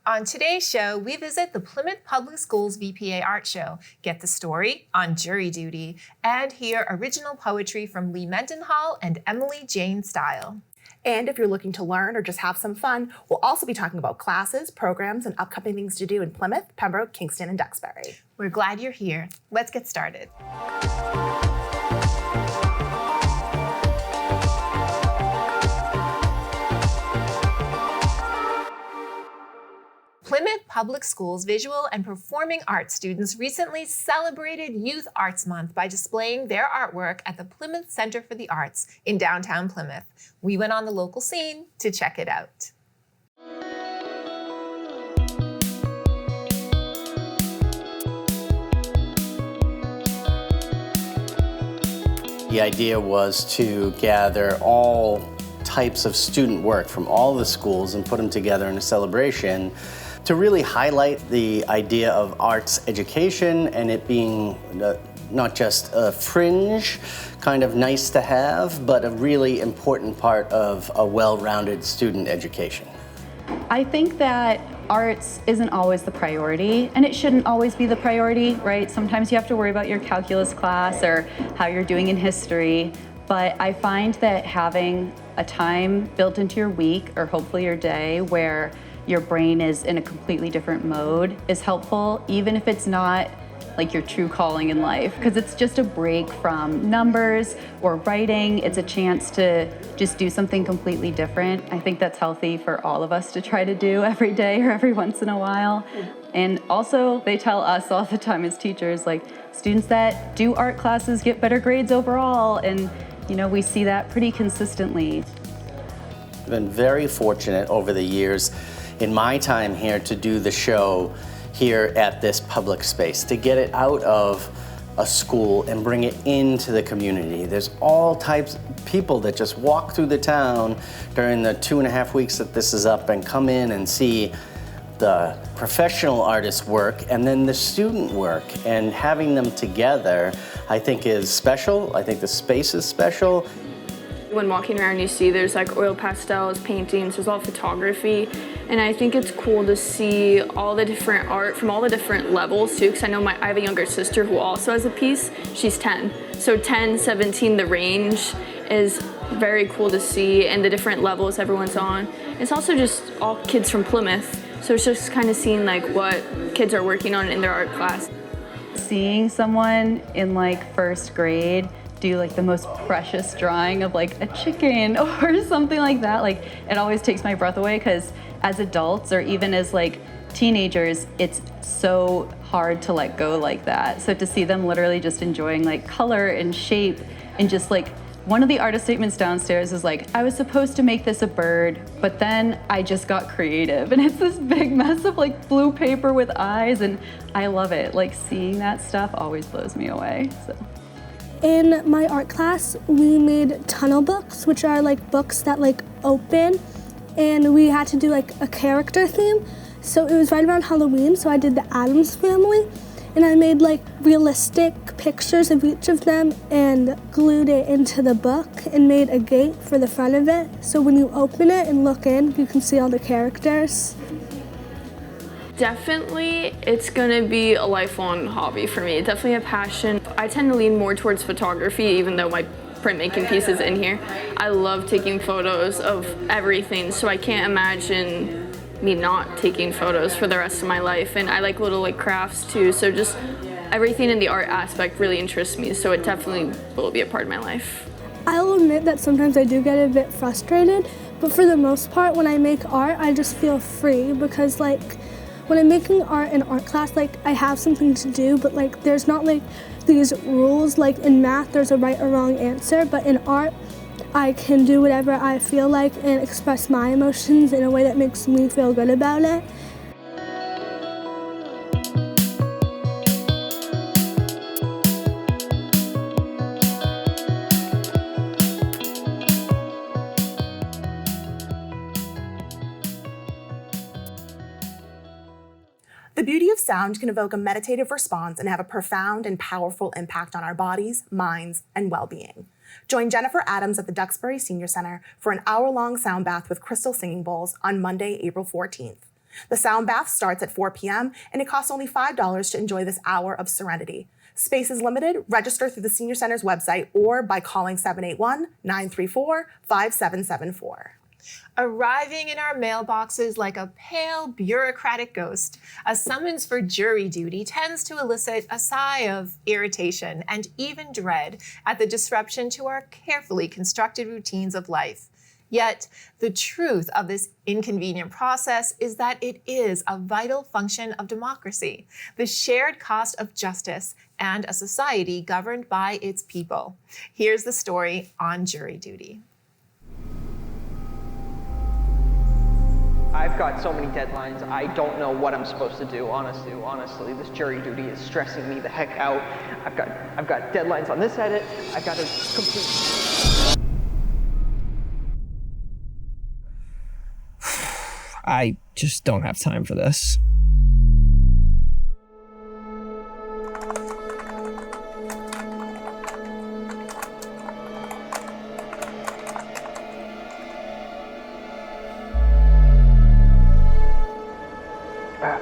On today's show, we visit the Plymouth Public Schools VPA Art Show, get the story on jury duty, and hear original poetry from Lee Mendenhall and Emily Jane Style. And if you're looking to learn or just have some fun, we'll also be talking about classes, programs, and upcoming things to do in Plymouth, Pembroke, Kingston, and Duxbury. We're glad you're here. Let's get started. Plymouth Public Schools visual and performing arts students recently celebrated Youth Arts Month by displaying their artwork at the Plymouth Center for the Arts in downtown Plymouth. We went on the local scene to check it out. The idea was to gather all types of student work from all the schools and put them together in a celebration to really highlight the idea of arts education and it being not just a fringe, kind of nice to have, but a really important part of a well-rounded student education. I think that arts isn't always the priority, and it shouldn't always be the priority, right? Sometimes you have to worry about your calculus class or how you're doing in history, but I find that having a time built into your week or hopefully your day where your brain is in a completely different mode is helpful, even if it's not like your true calling in life, because it's just a break from numbers or writing. It's a chance to just do something completely different. I think that's healthy for all of us to try to do every day or every once in a while. And also, they tell us all the time as teachers, like, students that do art classes get better grades overall, and you know, we see that pretty consistently. I've been very fortunate over the years in my time here to do the show here at this public space, to get it out of a school and bring it into the community. There's all types of people that just walk through the town during the 2.5 weeks that this is up and come in and see the professional artist's work and then the student work, and having them together I think is special. I think the space is special. When walking around you see there's like oil pastels, paintings, there's all photography, and I think it's cool to see all the different art from all the different levels too, because I know I have a younger sister who also has a piece. She's 10. So 10, 17, the range is very cool to see, and the different levels everyone's on. It's also just all kids from Plymouth, so it's just kind of seeing like what kids are working on in their art class. Seeing someone in like first grade do like the most precious drawing of like a chicken or something like that, like it always takes my breath away, because as adults or even as like teenagers, it's so hard to let go like that. So to see them literally just enjoying like color and shape, and just like one of the artist statements downstairs is like, I was supposed to make this a bird, but then I just got creative. And it's this big mess of like blue paper with eyes, and I love it. Like seeing that stuff always blows me away. So. In my art class, we made tunnel books, which are like books that like open, and we had to do like a character theme. So it was right around Halloween, so I did the Addams Family, and I made like realistic pictures of each of them and glued it into the book and made a gate for the front of it. So when you open it and look in, you can see all the characters. Definitely, it's gonna be a lifelong hobby for me. Definitely a passion. I tend to lean more towards photography, even though my printmaking piece is in here. I love taking photos of everything, so I can't imagine me not taking photos for the rest of my life. And I like little like crafts too, so just everything in the art aspect really interests me, so it definitely will be a part of my life. I'll admit that sometimes I do get a bit frustrated, but for the most part, when I make art, I just feel free, because like when I'm making art in art class, like I have something to do, but like there's not like these rules. Like in math, there's a right or wrong answer, but in art, I can do whatever I feel like and express my emotions in a way that makes me feel good about it. The beauty of sound can evoke a meditative response and have a profound and powerful impact on our bodies, minds, and well-being. Join Jennifer Adams at the Duxbury Senior Center for an hour-long sound bath with crystal singing bowls on Monday, April 14th. The sound bath starts at 4 p.m. and it costs only $5 to enjoy this hour of serenity. Space is limited. Register through the Senior Center's website or by calling 781-934-5774. Arriving in our mailboxes like a pale, bureaucratic ghost, a summons for jury duty tends to elicit a sigh of irritation and even dread at the disruption to our carefully constructed routines of life. Yet, the truth of this inconvenient process is that it is a vital function of democracy, the shared cost of justice, and a society governed by its people. Here's the story on jury duty. I've got so many deadlines, I don't know what I'm supposed to do, honestly. This jury duty is stressing me the heck out. I've got deadlines on this edit, I've got to complete... I just don't have time for this.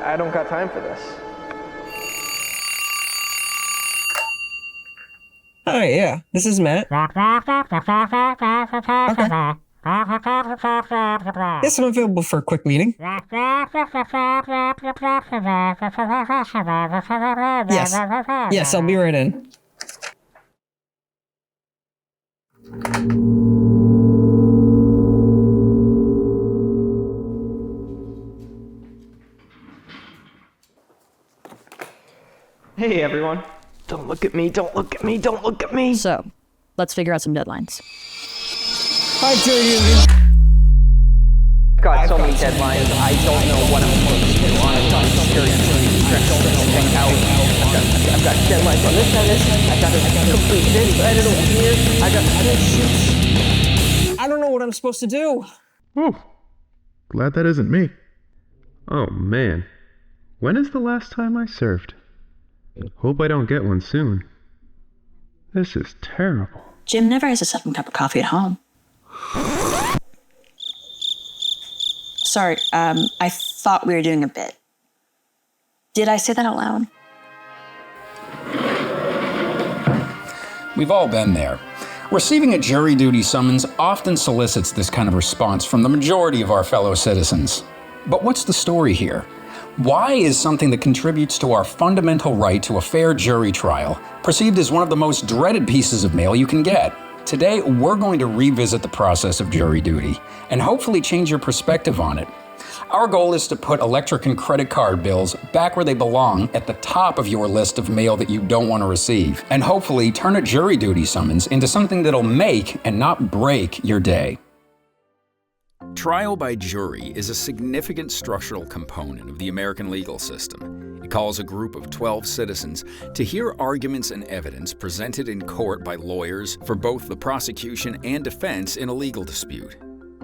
I don't got time for this. Hi, yeah, this is Matt. Okay. Yes, I'm available for a quick meeting. Yes, I'll be right in. Hey everyone. Don't look at me, don't look at me, don't look at me. So, let's figure out some deadlines. Hi, jury duty. Got so many deadlines, I don't know what I'm supposed to do. Honestly, jury duty stressing me the heck out. I've got deadlines on this edit, I gotta complete this edit over here, I got shoots. I don't know what I'm supposed to do. Oh, glad that isn't me. Oh man, when is the last time I served? Hope I don't get one soon. This is terrible. Jim never has a second cup of coffee at home. Sorry, I thought we were doing a bit. Did I say that out loud? We've all been there. Receiving a jury duty summons often solicits this kind of response from the majority of our fellow citizens. But what's the story here? Why is something that contributes to our fundamental right to a fair jury trial perceived as one of the most dreaded pieces of mail you can get? Today, we're going to revisit the process of jury duty and hopefully change your perspective on it. Our goal is to put electric and credit card bills back where they belong at the top of your list of mail that you don't want to receive, and hopefully turn a jury duty summons into something that'll make and not break your day. Trial by jury is a significant structural component of the American legal system. It calls a group of 12 citizens to hear arguments and evidence presented in court by lawyers for both the prosecution and defense in a legal dispute.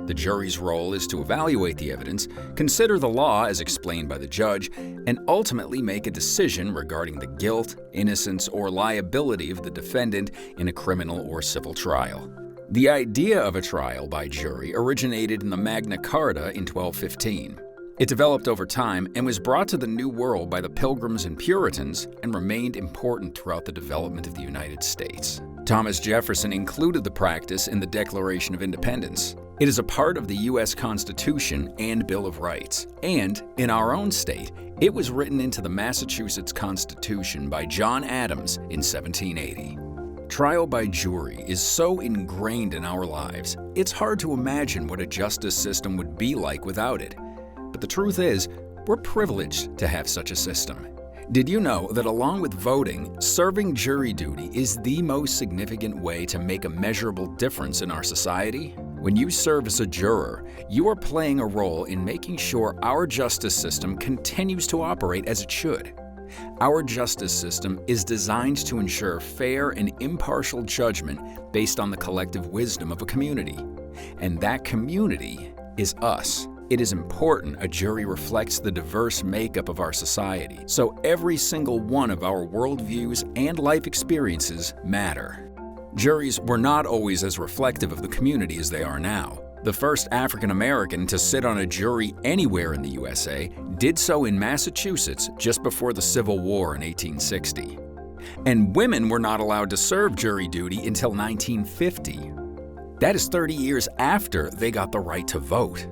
The jury's role is to evaluate the evidence, consider the law as explained by the judge, and ultimately make a decision regarding the guilt, innocence, or liability of the defendant in a criminal or civil trial. The idea of a trial by jury originated in the Magna Carta in 1215. It developed over time and was brought to the New World by the Pilgrims and Puritans and remained important throughout the development of the United States. Thomas Jefferson included the practice in the Declaration of Independence. It is a part of the U.S. Constitution and Bill of Rights, and in our own state, it was written into the Massachusetts Constitution by John Adams in 1780. Trial by jury is so ingrained in our lives, it's hard to imagine what a justice system would be like without it. But the truth is, we're privileged to have such a system. Did you know that along with voting, serving jury duty is the most significant way to make a measurable difference in our society? When you serve as a juror, you are playing a role in making sure our justice system continues to operate as it should. Our justice system is designed to ensure fair and impartial judgment based on the collective wisdom of a community. And that community is us. It is important a jury reflects the diverse makeup of our society, so every single one of our worldviews and life experiences matter. Juries were not always as reflective of the community as they are now. The first African American to sit on a jury anywhere in the USA did so in Massachusetts just before the Civil War in 1860. And women were not allowed to serve jury duty until 1950. That is 30 years after they got the right to vote.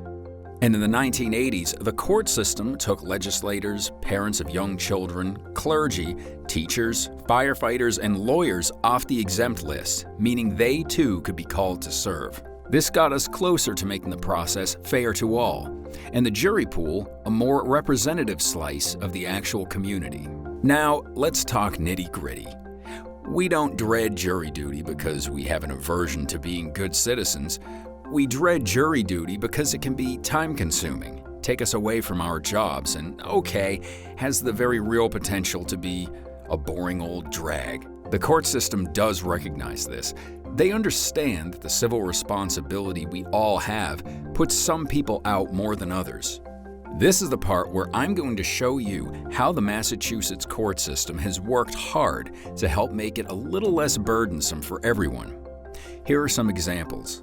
And in the 1980s, the court system took legislators, parents of young children, clergy, teachers, firefighters, and lawyers off the exempt list, meaning they too could be called to serve. This got us closer to making the process fair to all, and the jury pool a more representative slice of the actual community. Now, let's talk nitty-gritty. We don't dread jury duty because we have an aversion to being good citizens. We dread jury duty because it can be time-consuming, take us away from our jobs, and has the very real potential to be a boring old drag. The court system does recognize this. They understand that the civil responsibility we all have puts some people out more than others. This is the part where I'm going to show you how the Massachusetts court system has worked hard to help make it a little less burdensome for everyone. Here are some examples.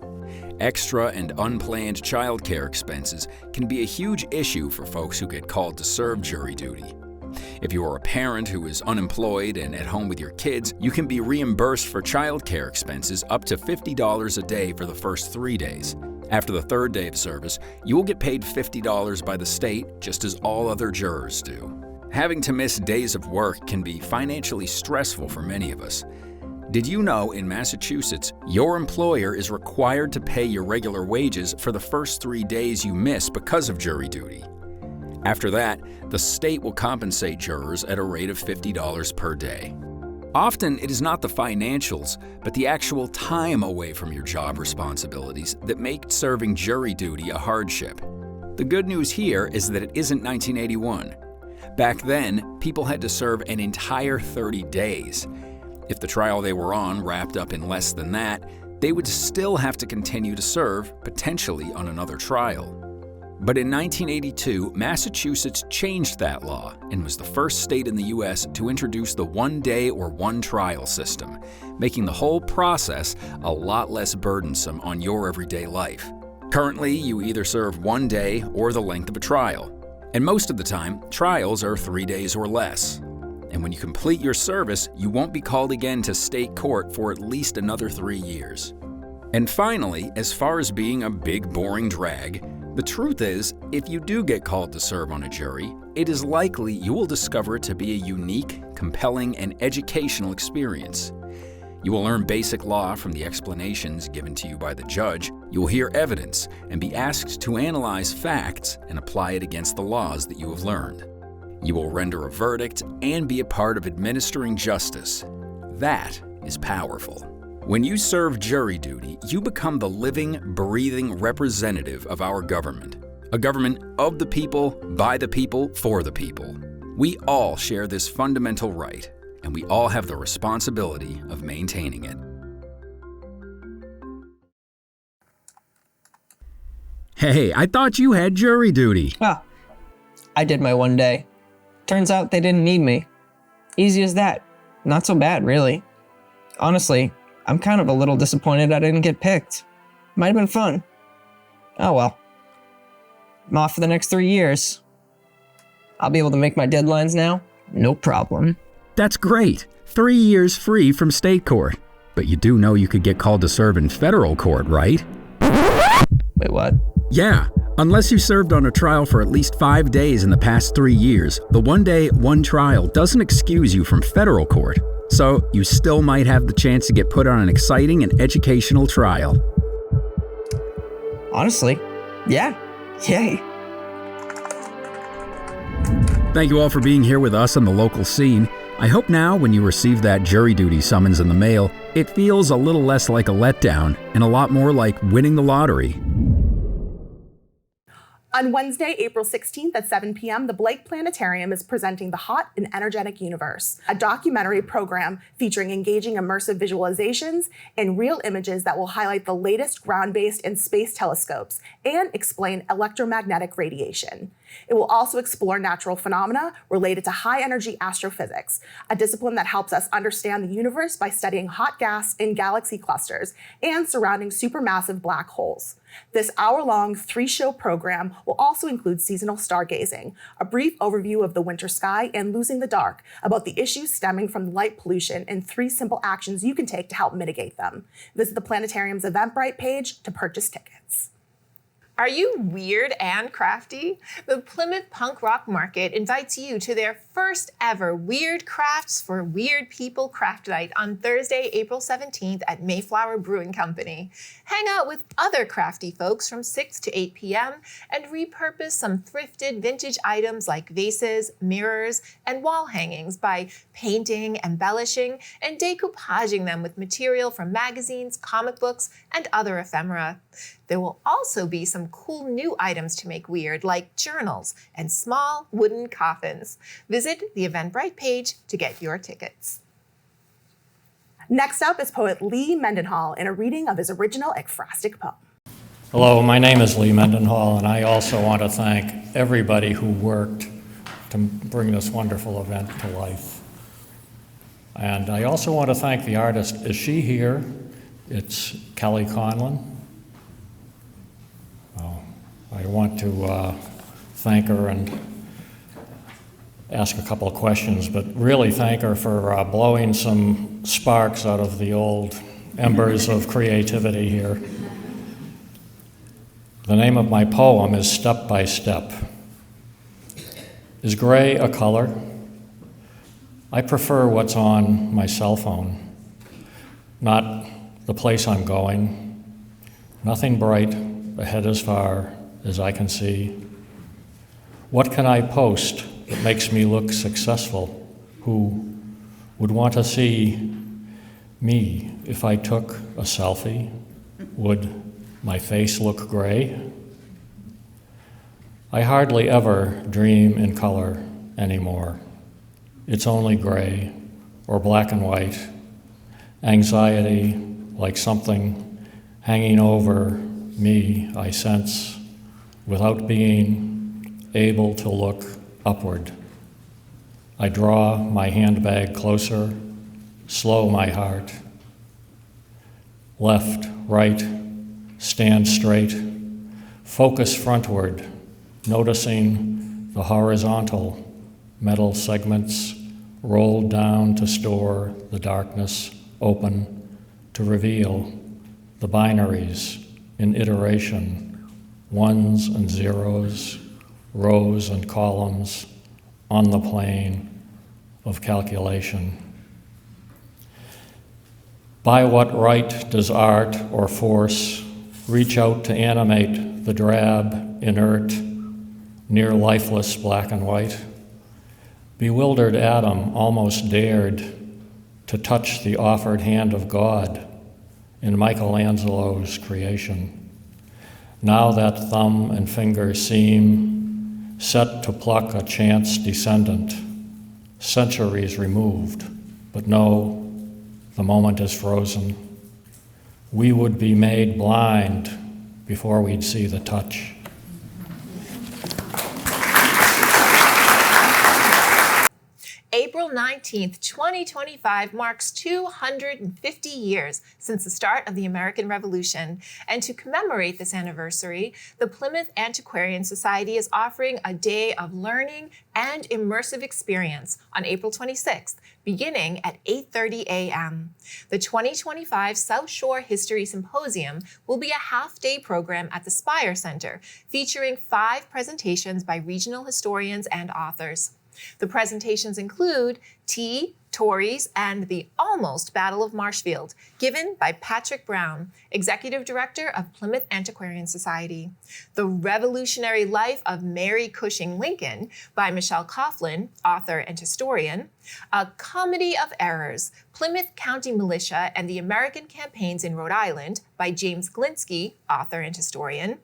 Extra and unplanned childcare expenses can be a huge issue for folks who get called to serve jury duty. If you are a parent who is unemployed and at home with your kids, you can be reimbursed for childcare expenses up to $50 a day for the first 3 days. After the third day of service, you will get paid $50 by the state, just as all other jurors do. Having to miss days of work can be financially stressful for many of us. Did you know in Massachusetts, your employer is required to pay your regular wages for the first 3 days you miss because of jury duty? After that, the state will compensate jurors at a rate of $50 per day. Often, it is not the financials, but the actual time away from your job responsibilities that make serving jury duty a hardship. The good news here is that it isn't 1981. Back then, people had to serve an entire 30 days. If the trial they were on wrapped up in less than that, they would still have to continue to serve, potentially on another trial. But in 1982, Massachusetts changed that law and was the first state in the U.S. to introduce the one-day or one-trial system, making the whole process a lot less burdensome on your everyday life. Currently, you either serve 1 day or the length of a trial. And most of the time, trials are 3 days or less. And when you complete your service, you won't be called again to state court for at least another 3 years. And finally, as far as being a big, boring drag, the truth is, if you do get called to serve on a jury, it is likely you will discover it to be a unique, compelling, and educational experience. You will learn basic law from the explanations given to you by the judge. You will hear evidence and be asked to analyze facts and apply it against the laws that you have learned. You will render a verdict and be a part of administering justice. That is powerful. When you serve jury duty, you become the living, breathing representative of our government. A government of the people, by the people, for the people. We all share this fundamental right, and we all have the responsibility of maintaining it. Hey, I thought you had jury duty. I did my 1 day. Turns out they didn't need me. Easy as that. Not so bad, really. Honestly, I'm kind of a little disappointed I didn't get picked. Might have been fun. Oh well. I'm off for the next 3 years. I'll be able to make my deadlines now, no problem. That's great. 3 years free from state court. But you do know you could get called to serve in federal court, right? Wait, what? Yeah. Unless you served on a trial for at least 5 days in the past 3 years, the 1 day, one trial doesn't excuse you from federal court. So you still might have the chance to get put on an exciting and educational trial. Honestly, yeah. Yay. Thank you all for being here with us on the local scene. I hope now, when you receive that jury duty summons in the mail, it feels a little less like a letdown and a lot more like winning the lottery. On Wednesday, April 16th at 7 p.m., the Blake Planetarium is presenting The Hot and Energetic Universe, a documentary program featuring engaging immersive visualizations and real images that will highlight the latest ground-based and space telescopes and explain electromagnetic radiation. It will also explore natural phenomena related to high-energy astrophysics, a discipline that helps us understand the universe by studying hot gas in galaxy clusters and surrounding supermassive black holes. This hour-long 3-show program will also include seasonal stargazing, a brief overview of the winter sky, and losing the dark, about the issues stemming from light pollution and 3 simple actions you can take to help mitigate them. Visit the planetarium's Eventbrite page to purchase tickets. Are you weird and crafty? The Plymouth Punk Rock Market invites you to their first ever Weird Crafts for Weird People craft night on Thursday, April 17th at Mayflower Brewing Company. Hang out with other crafty folks from 6 to 8 p.m. and repurpose some thrifted vintage items like vases, mirrors, and wall hangings by painting, embellishing, and decoupaging them with material from magazines, comic books, and other ephemera. There will also be some cool new items to make weird, like journals and small wooden coffins. Visit the Eventbrite page to get your tickets. Next up is poet Lee Mendenhall in a reading of his original ekphrastic poem. Hello, my name is Lee Mendenhall, and I also want to thank everybody who worked to bring this wonderful event to life. And I also want to thank the artist. Is she here? It's Kelly Conlon. I want to thank her and ask a couple of questions, but really thank her for blowing some sparks out of the old embers of creativity here. The name of my poem is Step by Step. Is gray a color? I prefer what's on my cell phone, not the place I'm going. Nothing bright, ahead as far as I can see. What can I post that makes me look successful? Who would want to see me if I took a selfie? Would my face look gray? I hardly ever dream in color anymore. It's only gray or black and white. Anxiety, like something hanging over me, I sense, without being able to look upward. I draw my handbag closer, slow my heart. Left, right, stand straight, focus frontward, noticing the horizontal metal segments rolled down to store the darkness, open to reveal the binaries in iteration, ones and zeros, rows and columns on the plane of calculation. By what right does art or force reach out to animate the drab, inert, near lifeless black and white? Bewildered Adam almost dared to touch the offered hand of God in Michelangelo's creation. Now that thumb and finger seem set to pluck a chance descendant, centuries removed, but no, the moment is frozen. We would be made blind before we'd see the touch. April 19th, 2025 marks 250 years since the start of the American Revolution. And to commemorate this anniversary, the Plymouth Antiquarian Society is offering a day of learning and immersive experience on April 26th, beginning at 8:30 a.m. The 2025 South Shore History Symposium will be a half-day program at the Spire Center, featuring 5 presentations by regional historians and authors. The presentations include Tea, Tories, and the Almost Battle of Marshfield, given by Patrick Brown, Executive Director of Plymouth Antiquarian Society. The Revolutionary Life of Mary Cushing Lincoln by Michelle Coughlin, author and historian. A Comedy of Errors, Plymouth County Militia and the American Campaigns in Rhode Island by James Glinsky, author and historian.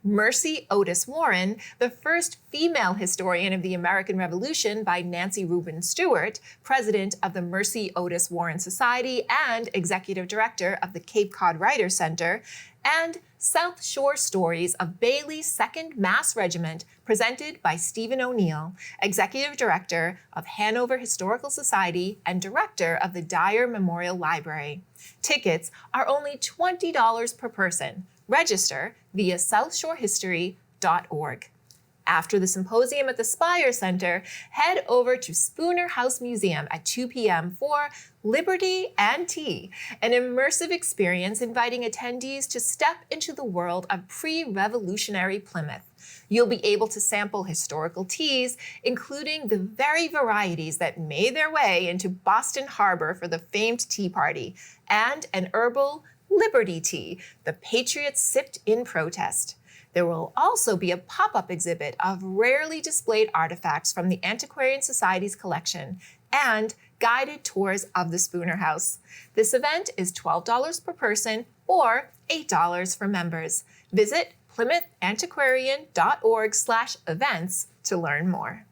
Mercy Otis Warren, the first female historian of the American Revolution by Nancy Rubin Stewart, president of the Mercy Otis Warren Society and executive director of the Cape Cod Writers Center, and South Shore Stories of Bailey's 2nd Mass Regiment, presented by Stephen O'Neill, executive director of Hanover Historical Society and director of the Dyer Memorial Library. Tickets are only $20 per person. Register via southshorehistory.org. After the symposium at the Spire Center, head over to Spooner House Museum at 2 p.m. for Liberty and Tea, an immersive experience inviting attendees to step into the world of pre-revolutionary Plymouth. You'll be able to sample historical teas, including the very varieties that made their way into Boston Harbor for the famed Tea Party, and an herbal Liberty tea the Patriots sipped in protest. There will also be a pop-up exhibit of rarely displayed artifacts from the Antiquarian Society's collection and guided tours of the Spooner House. This event is $12 per person or $8 for members. Visit PlymouthAntiquarian.org/events to learn more.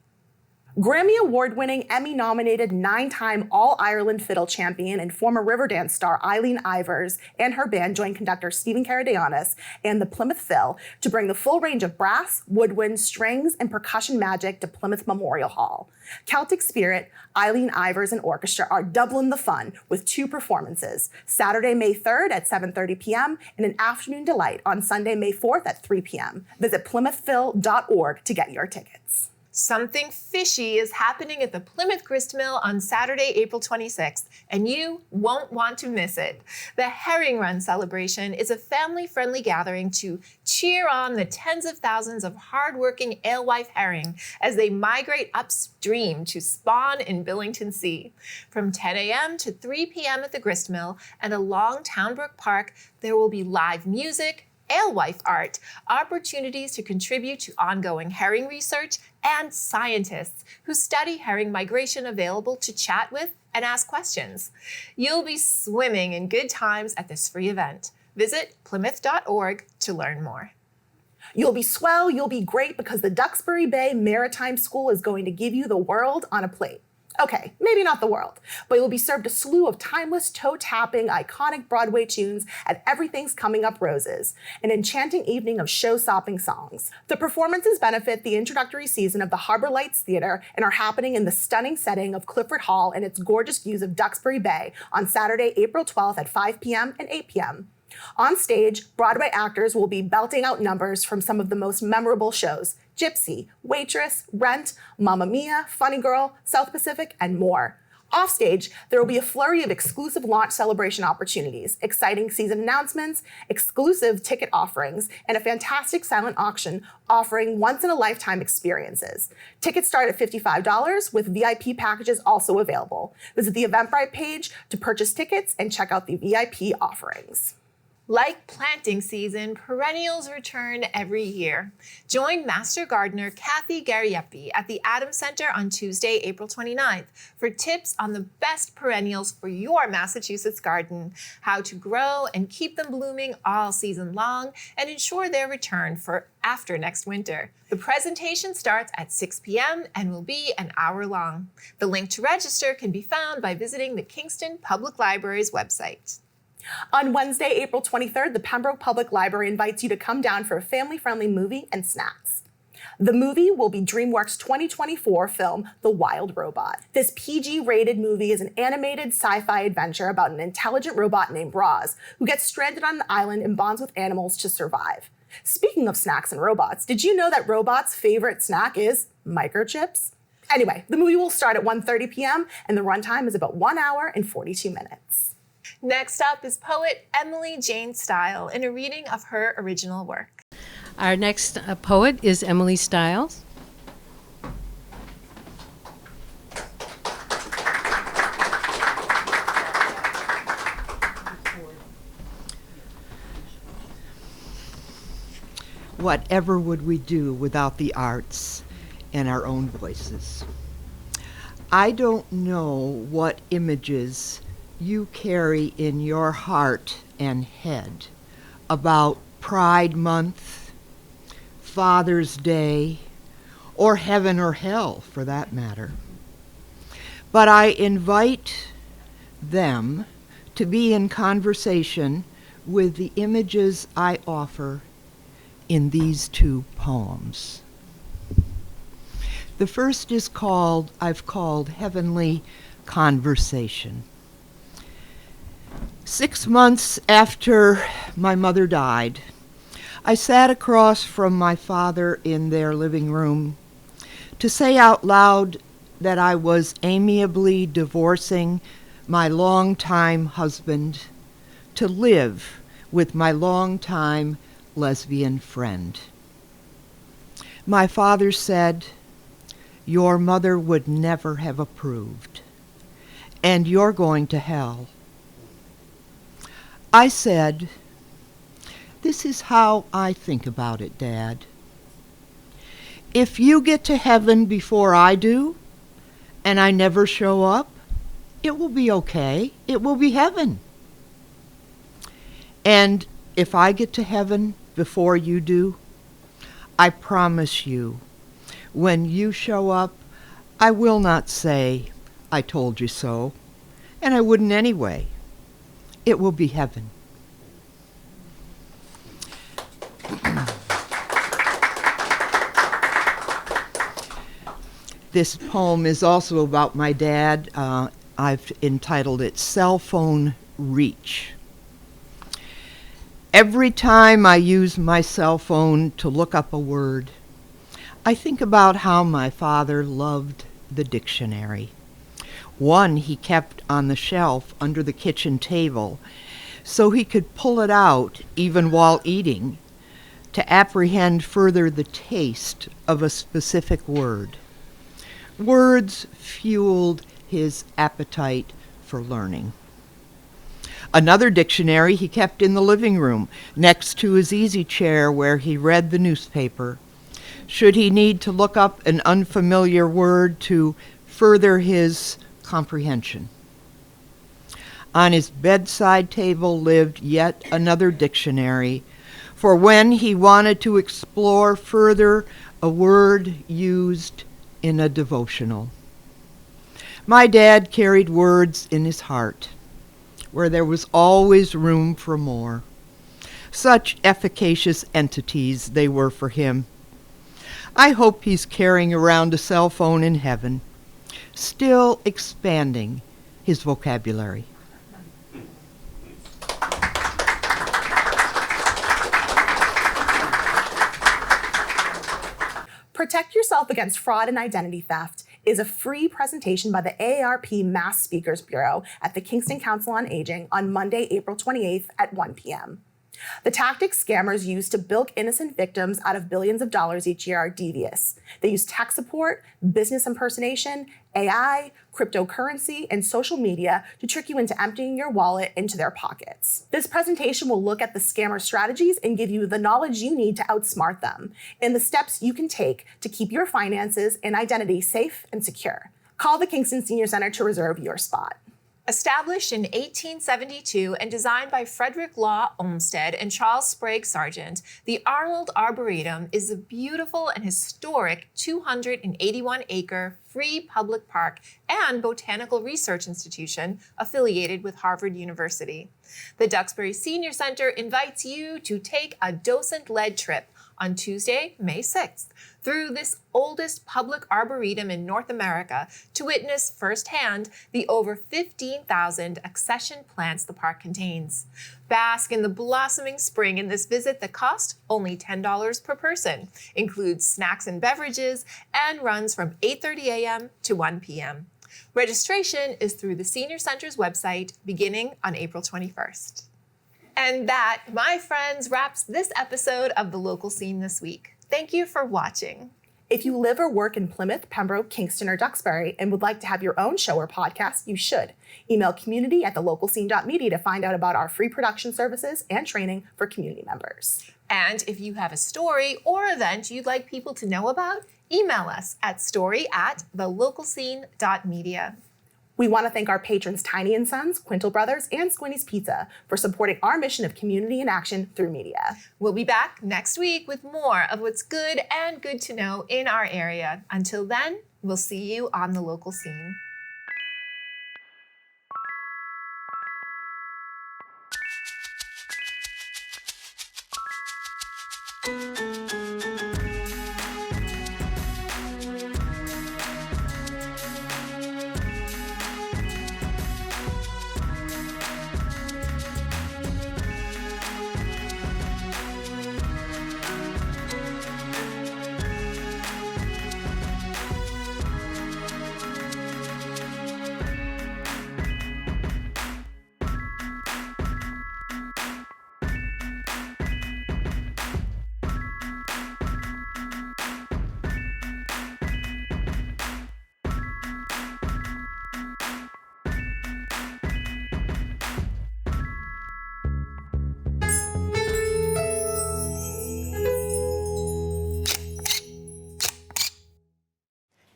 Grammy Award-winning, Emmy-nominated 9-time All-Ireland fiddle champion and former Riverdance star Eileen Ivers and her band joined conductor Stephen Karadianis and the Plymouth Phil to bring the full range of brass, woodwind, strings, and percussion magic to Plymouth Memorial Hall. Celtic Spirit, Eileen Ivers and Orchestra are doubling the fun with 2 performances, Saturday, May 3rd at 7:30 p.m. and an afternoon delight on Sunday, May 4th at 3 p.m. Visit PlymouthPhil.org to get your tickets. Something fishy is happening at the Plymouth Gristmill on Saturday, April 26th, and you won't want to miss it. The Herring Run celebration is a family-friendly gathering to cheer on the tens of thousands of hardworking alewife herring as they migrate upstream to spawn in Billington Sea. From 10 a.m. to 3 p.m. at the Gristmill and along Townbrook Park, there will be live music, alewife art, opportunities to contribute to ongoing herring research, and scientists who study herring migration available to chat with and ask questions. You'll be swimming in good times at this free event. Visit plymouth.org to learn more. You'll be swell, you'll be great because the Duxbury Bay Maritime School is going to give you the world on a plate. Okay, maybe not the world, but you'll be served a slew of timeless, toe-tapping, iconic Broadway tunes at Everything's Coming Up Roses, an enchanting evening of show-stopping songs. The performances benefit the introductory season of the Harbor Lights Theater and are happening in the stunning setting of Clifford Hall and its gorgeous views of Duxbury Bay on Saturday, April 12th at 5 p.m. and 8 p.m. On stage, Broadway actors will be belting out numbers from some of the most memorable shows: Gypsy, Waitress, Rent, Mamma Mia, Funny Girl, South Pacific, and more. Offstage, there will be a flurry of exclusive launch celebration opportunities, exciting season announcements, exclusive ticket offerings, and a fantastic silent auction offering once-in-a-lifetime experiences. Tickets start at $55, with VIP packages also available. Visit the Eventbrite page to purchase tickets and check out the VIP offerings. Like planting season, perennials return every year. Join Master Gardener Kathy Gariepi at the Adams Center on Tuesday, April 29th for tips on the best perennials for your Massachusetts garden, how to grow and keep them blooming all season long, and ensure their return for after next winter. The presentation starts at 6 p.m. and will be an hour long. The link to register can be found by visiting the Kingston Public Library's website. On Wednesday, April 23rd, the Pembroke Public Library invites you to come down for a family-friendly movie and snacks. The movie will be DreamWorks' 2024 film, The Wild Robot. This PG-rated movie is an animated sci-fi adventure about an intelligent robot named Roz, who gets stranded on an island and bonds with animals to survive. Speaking of snacks and robots, did you know that robots' favorite snack is microchips? Anyway, the movie will start at 1:30 p.m. and the runtime is about 1 hour and 42 minutes. Next up is poet Emily Jane Stile in a reading of her original work. Our next poet is Emily Stiles. Whatever would we do without the arts and our own voices? I don't know what images you carry in your heart and head about Pride Month, Father's Day, or heaven or hell for that matter. but I invite them to be in conversation with the images I offer in these two poems. The first is I've called Heavenly Conversation. 6 months after my mother died, I sat across from my father in their living room to say out loud that I was amiably divorcing my longtime husband to live with my longtime lesbian friend. My father said, "Your mother would never have approved, and you're going to hell." I said, "This is how I think about it, Dad. If you get to heaven before I do, and I never show up, it will be okay. It will be heaven. And if I get to heaven before you do, I promise you, when you show up, I will not say, 'I told you so,' and I wouldn't anyway. It will be heaven." This poem is also about my dad. I've entitled it Cell Phone Reach. Every time I use my cell phone to look up a word, I think about how my father loved the dictionary. One he kept on the shelf under the kitchen table so he could pull it out even while eating to apprehend further the taste of a specific word. Words fueled his appetite for learning. Another dictionary he kept in the living room next to his easy chair where he read the newspaper, should he need to look up an unfamiliar word to further his comprehension. On his bedside table lived yet another dictionary for when he wanted to explore further a word used in a devotional. My dad carried words in his heart, where there was always room for more. Such efficacious entities they were for him. I hope he's carrying around a cell phone in heaven, still expanding his vocabulary. Protect Yourself Against Fraud and Identity Theft is a free presentation by the AARP Mass Speakers Bureau at the Kingston Council on Aging on Monday, April 28th at 1 p.m. The tactics scammers use to bilk innocent victims out of billions of dollars each year are devious. They use tech support, business impersonation, AI, cryptocurrency, and social media to trick you into emptying your wallet into their pockets. This presentation will look at the scammer strategies and give you the knowledge you need to outsmart them and the steps you can take to keep your finances and identity safe and secure. Call the Kingston Senior Center to reserve your spot. Established in 1872 and designed by Frederick Law Olmsted and Charles Sprague Sargent, the Arnold Arboretum is a beautiful and historic 281-acre free public park and botanical research institution affiliated with Harvard University. The Duxbury Senior Center invites you to take a docent-led trip on Tuesday, May 6th, through this oldest public arboretum in North America to witness firsthand the over 15,000 accession plants the park contains. Bask in the blossoming spring in this visit that costs only $10 per person, includes snacks and beverages, and runs from 8:30 a.m. to 1 p.m. Registration is through the Senior Center's website beginning on April 21st. And that, my friends, wraps this episode of The Local Scene this week. Thank you for watching. If you live or work in Plymouth, Pembroke, Kingston, or Duxbury and would like to have your own show or podcast, you should. Email community@thelocalscene.media to find out about our free production services and training for community members. And if you have a story or event you'd like people to know about, email us at story@thelocalscene.media. We want to thank our patrons Tiny & Sons, Quintal Brothers, and Squinty's Pizza for supporting our mission of community in action through media. We'll be back next week with more of what's good and good to know in our area. Until then, we'll see you on The Local Scene.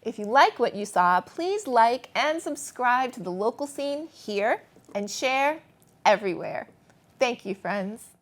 If you like what you saw, please like and subscribe to the local scene here and share everywhere. Thank you, friends.